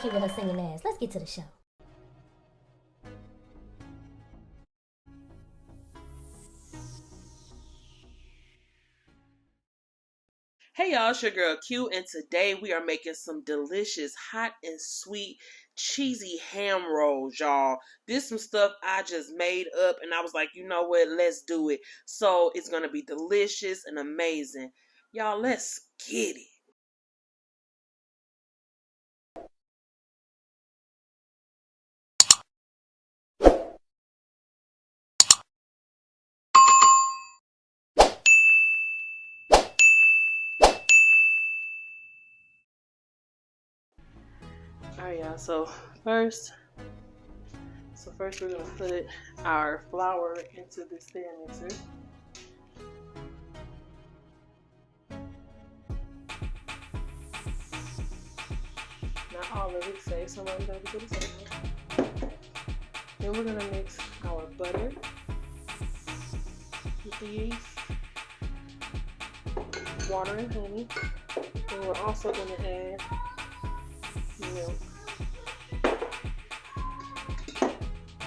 here with her singing ass. Let's get to the show. Hey y'all, it's your girl Q, and today we are making some delicious, hot and sweet, cheesy ham rolls, y'all. This is some stuff I just made up, and I was like, you know what, let's do it. So it's gonna be delicious and amazing. Y'all, let's get it. Alright y'all, so first we're gonna put our flour into the stand mixer. Not all of it, save some of it over to the side. Then we're gonna mix our butter with the yeast, water and honey. And we're also gonna add milk.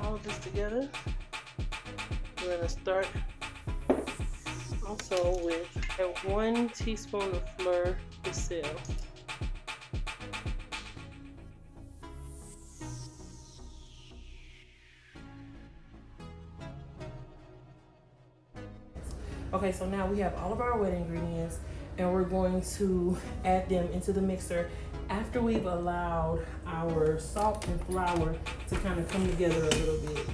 All of this together. We're gonna start also with 1 teaspoon of fleur de sel. Okay, so now we have all of our wet ingredients, and we're going to add them into the mixer after we've allowed our salt and flour to kind of come together a little bit.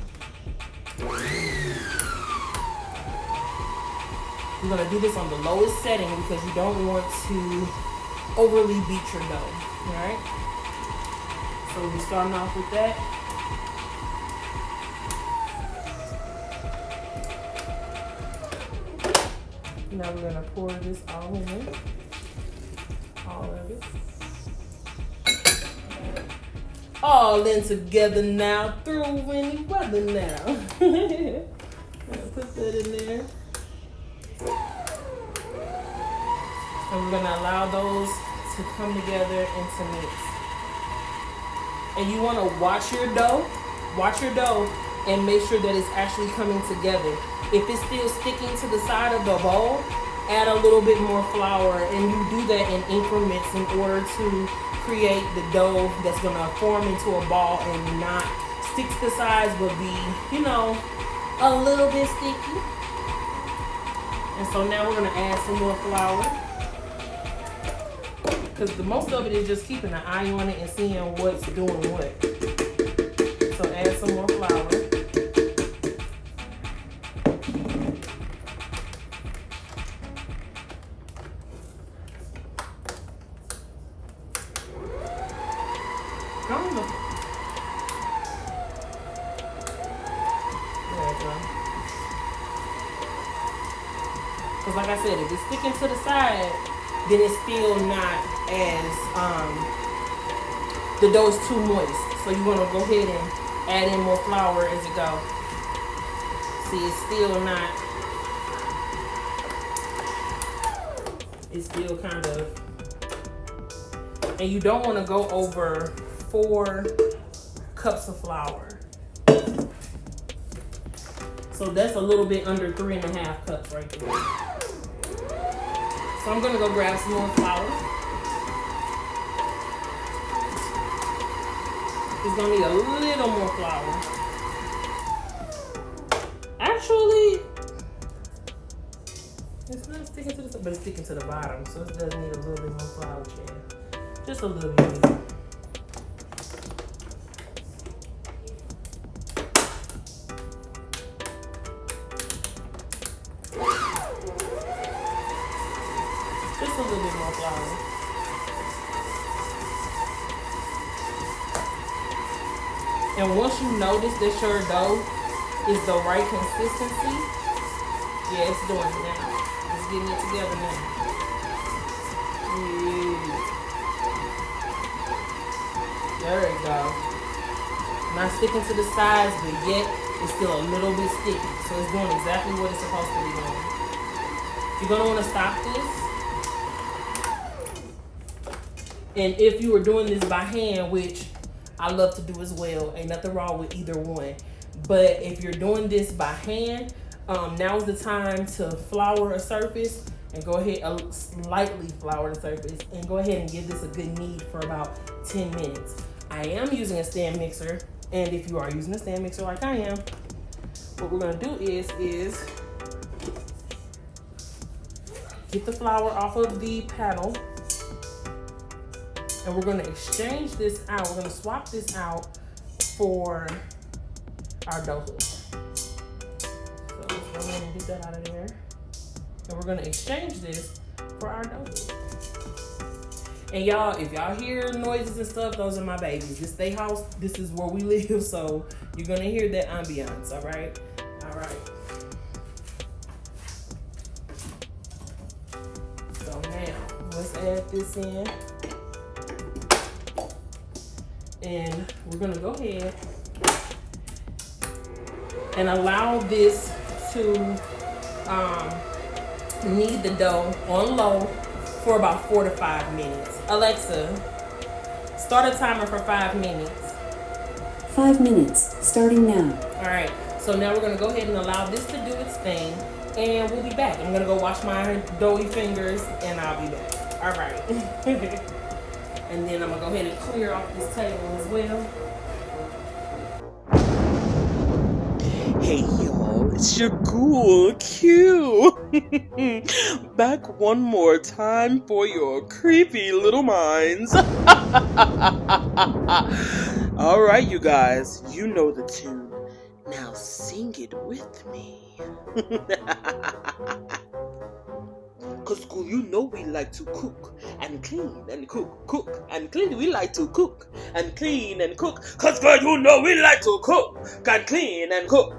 You're gonna do this on the lowest setting because you don't want to overly beat your dough, all right? So we're starting off with that. Now we're gonna pour this all in, all of it. All in together now, through any weather now. Gonna put that in there. And we're gonna allow those to come together and to mix. And you wanna watch your dough and make sure that it's actually coming together. If it's still sticking to the side of the bowl, add a little bit more flour, and you do that in increments in order to create the dough that's gonna form into a ball and not stick to the sides, but be, you know, a little bit sticky. And so now we're gonna add some more flour, because the most of it is just keeping an eye on it and seeing what's doing what. So add some more flour. Because like I said, if it's sticking to the side, then it's still not as, the dough is too moist. So you want to go ahead and add in more flour as it goes. See, it's still kind of, and you don't want to go over 4 cups of flour. So that's a little bit under 3.5 cups right there. So I'm gonna go grab some more flour. It's gonna need a little more flour. Actually, it's not sticking to the top, but it's sticking to the bottom, so it does need a little bit more flour, Chad. Just a little bit more. Just a little bit more flour. And once you notice that your dough is the right consistency, yeah, it's doing it now. It's getting it together now. There we go. Not sticking to the sides, but yet it's still a little bit sticky. So it's doing exactly what it's supposed to be doing. You're gonna want to stop this. And if you were doing this by hand, which I love to do as well. Ain't nothing wrong with either one. But if you're doing this by hand, now's the time to flour a surface and go ahead and lightly flour the surface and go ahead and give this a good knead for about 10 minutes. I am using a stand mixer, and if you are using a stand mixer like I am, what we're gonna do is get the flour off of the paddle, and we're gonna exchange this out. We're gonna swap this out for our dough hook. So let's go ahead and get that out of there. And we're gonna exchange this for our dough hook. And y'all, if y'all hear noises and stuff, those are my babies. This they house, this is where we live, so you're gonna hear that ambiance, all right? All right. So now, let's add this in. And we're gonna go ahead and allow this to knead the dough on low for about 4 to 5 minutes. Alexa, start a timer for 5 minutes. 5 minutes, starting now. All right, so now we're gonna go ahead and allow this to do its thing, and we'll be back. I'm gonna go wash my doughy fingers, and I'll be back. All right. And then I'm gonna go ahead and clear off this table as well. Hey y'all, it's your ghoul Q. Back one more time for your creepy little minds. Alright you guys, you know the tune. Now sing it with me. Cause school, you know we like to cook and clean and cook and clean. We like to cook and clean and cook. Cause girl, you know we like to cook and clean and cook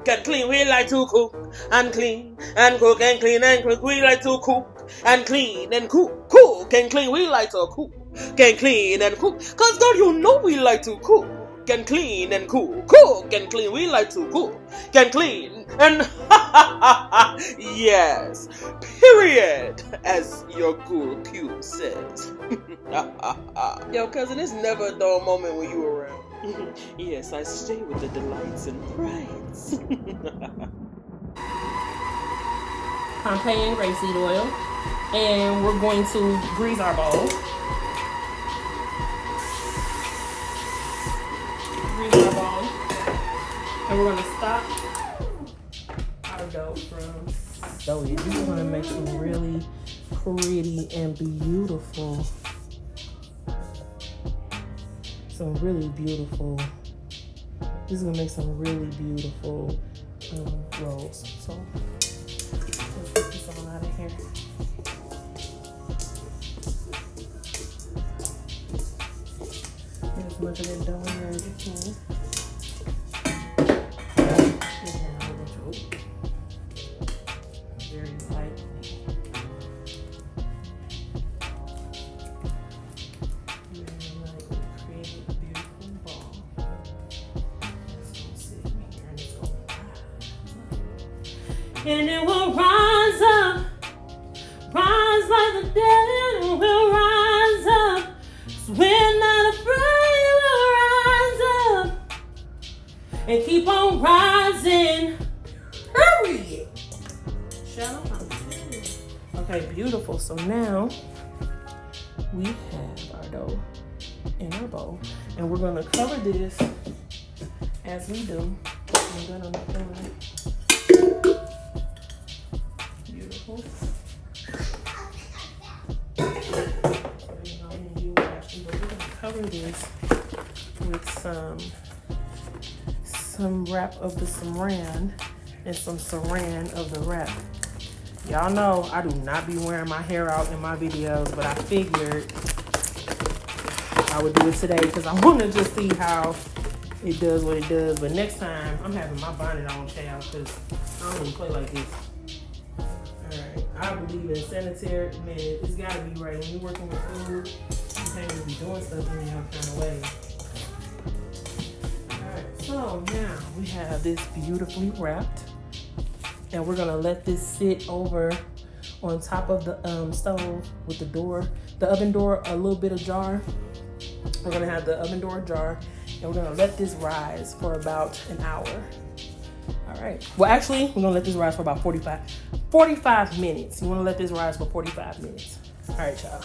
and clean. We like to cook and clean and cook and clean and cook. We like to cook and clean and cook and clean. We like to cook and clean and cook. Cause girl, you know we like to cook and clean and cook and clean. We like to cook and clean and yes, period, as your guru Q says. Yo, cousin, it's never a dull moment when you around. Yes, I stay with the delights and prides. Pompeii rapeseed oil, and we're going to grease our bowl. And we're gonna stop our dough from doughy. This is gonna make some really pretty and beautiful, this is gonna make some really beautiful rolls. So let's get this all out of here. Get as much of that dough in there as you can. Very lightly. Create a beautiful ball. It's gonna sit in here and it's gonna rise. And it will rise up, rise like the dead, and we'll rise up. So we're not afraid, we'll rise up and keep on rising. Period. Okay, beautiful. So now we have our dough in our bowl, and we're gonna cover this as we do. Beautiful. We're gonna cover this with some wrap of the saran and some saran of the wrap. Y'all know I do not be wearing my hair out in my videos, but I figured I would do it today because I want to just see how it does what it does. But next time, I'm having my bonnet on, child, because I don't even play like this. Alright, I believe in sanitary, man, it's got to be right. When you're working with food, you can't just be doing stuff any other kind of way. So now we have this beautifully wrapped, and we're gonna let this sit over on top of the stove with the oven door a little bit ajar. We're gonna have the oven door ajar, and we're gonna let this rise for about an hour. All right. Well, actually, we're gonna let this rise for about 45 minutes. You wanna let this rise for 45 minutes. All right, y'all.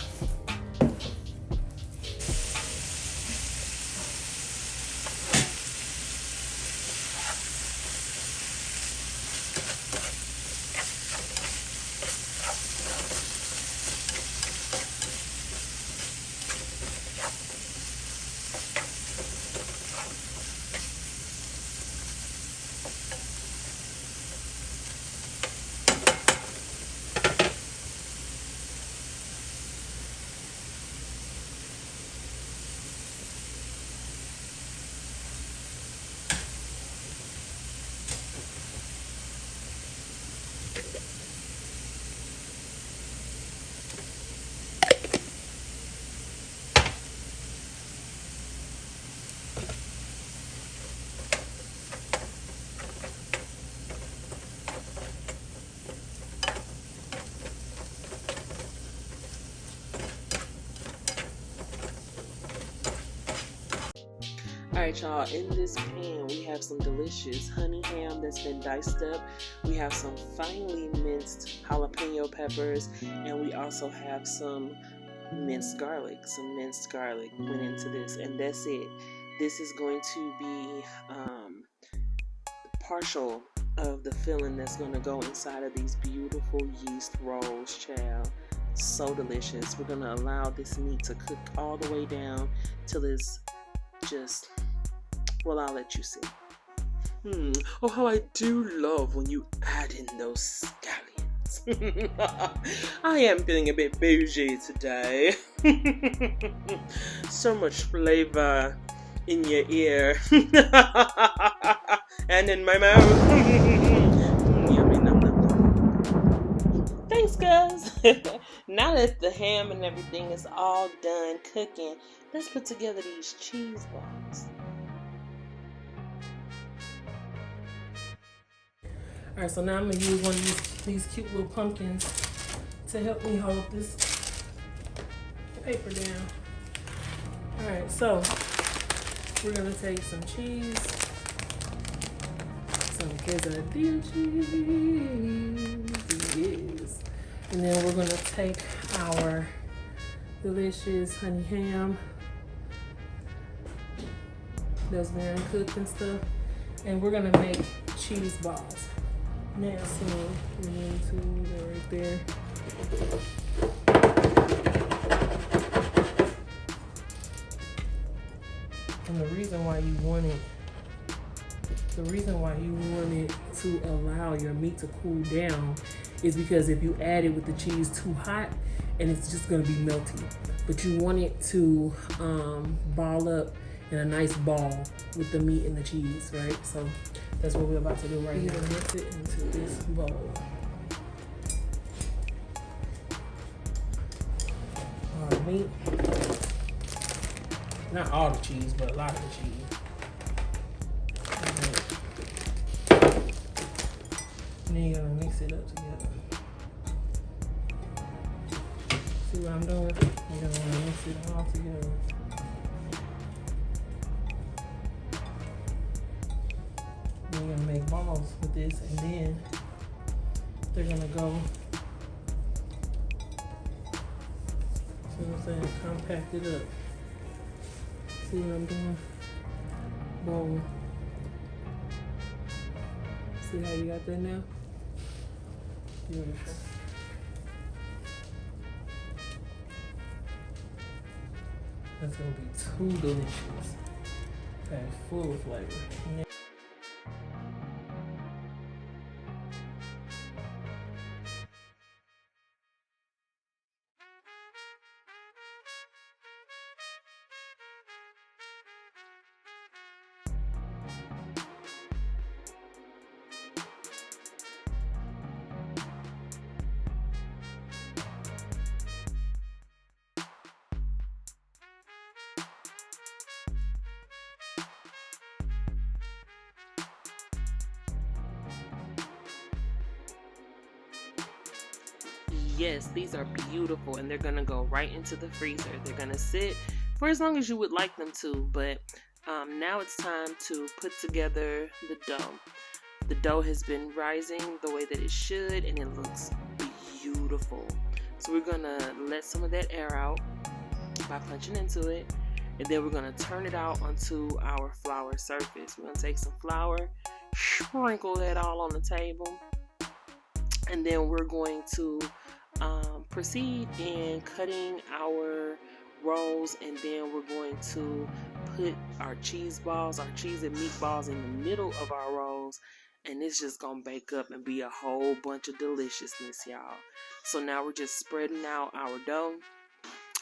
Alright, y'all, in this pan we have some delicious honey ham that's been diced up. We have some finely minced jalapeno peppers, and we also have some minced garlic. Some minced garlic went into this, and that's it. This is going to be partial of the filling that's going to go inside of these beautiful yeast rolls, child. So delicious. We're going to allow this meat to cook all the way down till it's just, well, I'll let you see. Oh, how I do love when you add in those scallions. I am feeling a bit bougie today. So much flavor in your ear and in my mouth. Yummy, num, num, num. Thanks, guys. Now that the ham and everything is all done cooking, let's put together these cheese balls. All right, so now I'm gonna use one of these cute little pumpkins to help me hold this paper down. All right, so we're gonna take some cheese, some quesadilla cheese, yes. And then we're gonna take our delicious honey ham that's been cooked and stuff, and we're gonna make cheese balls. Now, so we're going to go right there. And the reason why you want it to allow your meat to cool down is because if you add it with the cheese too hot, and it's just gonna be melty. But you want it to ball up in a nice ball with the meat and the cheese, right? So that's what we're about to do right now. Mix it into this bowl. Our meat, not all the cheese, but a lot of the cheese. And then you're gonna mix it up together. See what I'm doing? You're gonna wanna mix it all together. We're gonna make balls with this, and then they're gonna go, see what I'm saying, compact it up. See what I'm doing? Boom. See how you got that now? Beautiful. That's gonna be too delicious. Packed full of flavor. Yes, these are beautiful, and they're gonna go right into the freezer. They're gonna sit for as long as you would like them to. But now it's time to put together the dough. The dough has been rising the way that it should, and it looks beautiful. So we're gonna let some of that air out by punching into it, and then we're gonna turn it out onto our flour surface. We're gonna take some flour, sprinkle that all on the table, and then we're going to proceed in cutting our rolls, and then we're going to put our cheese balls, our cheese and meat balls in the middle of our rolls, and it's just gonna bake up and be a whole bunch of deliciousness, y'all. So now we're just spreading out our dough.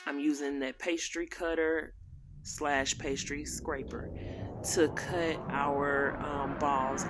I'm using that pastry cutter / pastry scraper to cut our balls.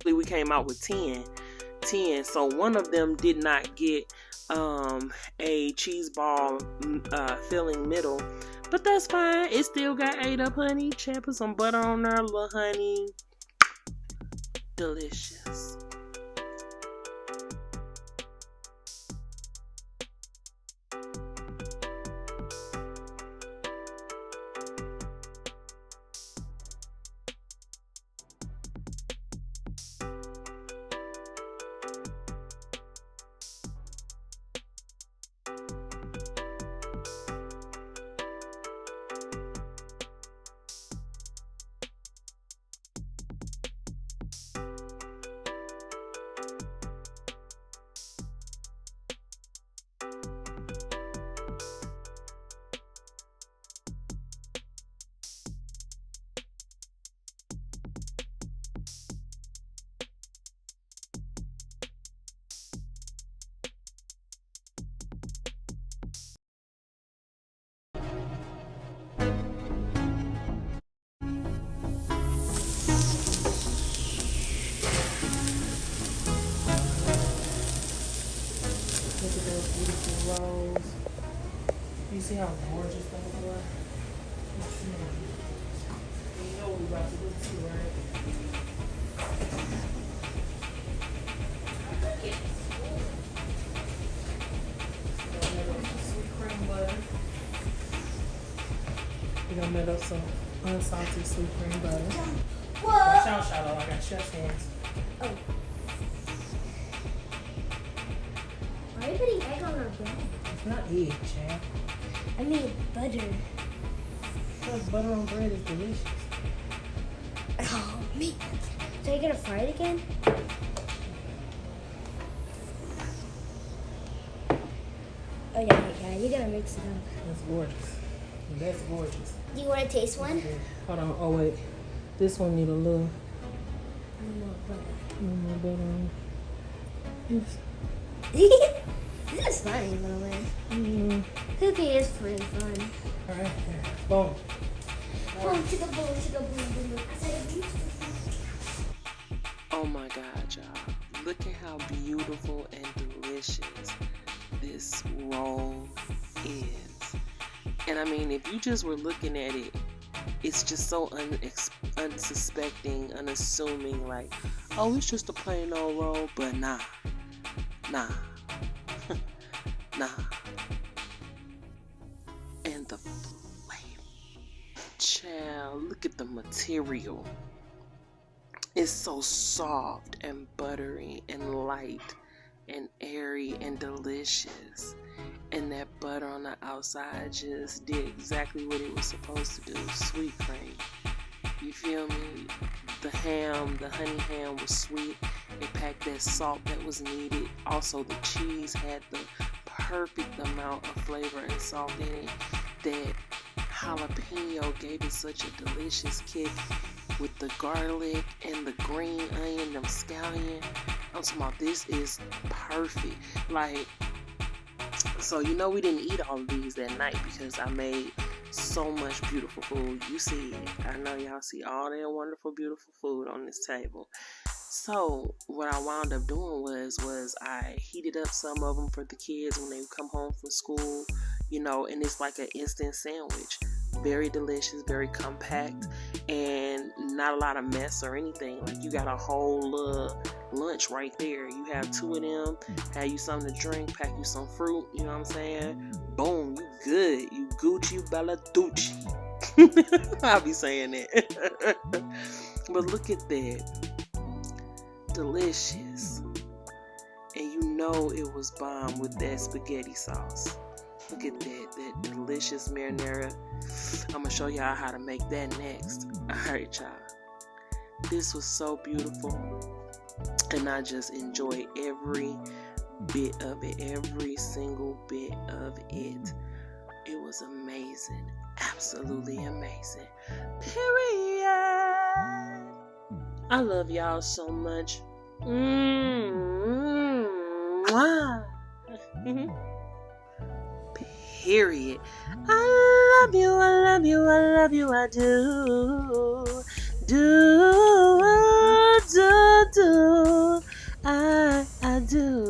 We came out with 10, so one of them did not get a cheese ball filling middle, but that's fine. It still got ate up, honey. Put some butter on there, little honey. Delicious. Look at those beautiful rolls. You see how gorgeous those are? You know what we're about to do too, right? Sweet cream butter. We're gonna melt up some unsalted sweet cream butter. Watch out, Shadow. I got chef's hands. Oh. Why are you putting egg on our bread? It's not egg, champ. I mean butter. Because butter on bread is delicious. Oh, man. So you're gonna fry it again? Oh, yeah. You're gonna mix it up. That's gorgeous. That's gorgeous. Do you want to taste one? Hold on. Oh, wait. This one need a little More butter. more butter on it. This is funny, by the way. Mm. Cooking is pretty fun. All right. Here. Boom. Boom, chicka boom, chicka boom, boom, boom. I said it. Oh my God, y'all. Look at how beautiful and delicious this roll is. And I mean, if you just were looking at it, it's just so unsuspecting, unassuming, like, oh, it's just a plain old roll. But nah. Nah. And the flavor. Child, look at the material. It's so soft and buttery and light and airy and delicious. And that butter on the outside just did exactly what it was supposed to do. Sweet cream. You feel me? The ham, the honey ham was sweet. It packed that salt that was needed. Also, the cheese had the perfect amount of flavor and salt in it. That jalapeno gave it such a delicious kick. with the garlic and the green onion, them scallion. I'm talking about, this is perfect. Like, so you know we didn't eat all of these that night because I made so much beautiful food. You see it. I know y'all see all that wonderful, beautiful food on this table. So what I wound up doing was I heated up some of them for the kids when they come home from school, you know, and it's like an instant sandwich. Very delicious, very compact, and not a lot of mess or anything. Like, you got a whole lunch right there. You have 2 of them, have you something to drink, pack you some fruit, you know what I'm saying? Boom, you good. You Gucci Bella Ducci. I'll be saying that. But look at that. Delicious. And you know it was bomb with that spaghetti sauce. Look at that delicious marinara. I'm gonna show y'all how to make that next. Alright, y'all. This was so beautiful, and I just enjoyed every bit of it, every single bit of it. It was amazing, absolutely amazing. Period. I love y'all so much. Mwah. Period. I love you, I love you, I love you, I do. I do.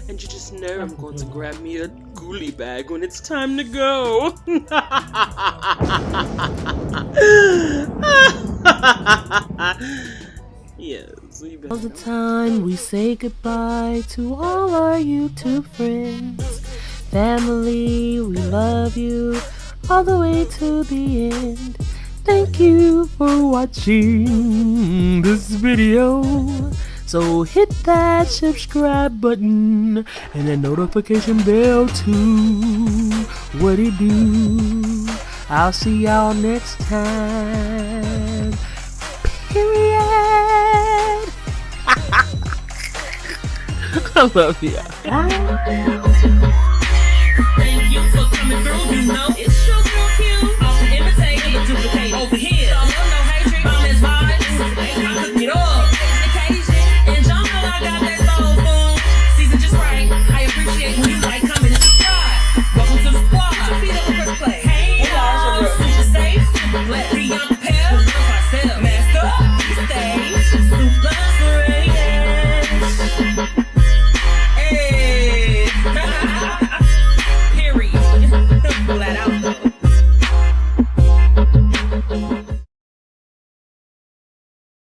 And you just know I'm going to grab me a ghoulie bag when it's time to go. Yes. All the time we say goodbye to all our YouTube friends. Family, we love you all the way to the end. Thank you for watching this video. So hit that subscribe button and that notification bell too. What it do? I'll see y'all next time. Period. I love you.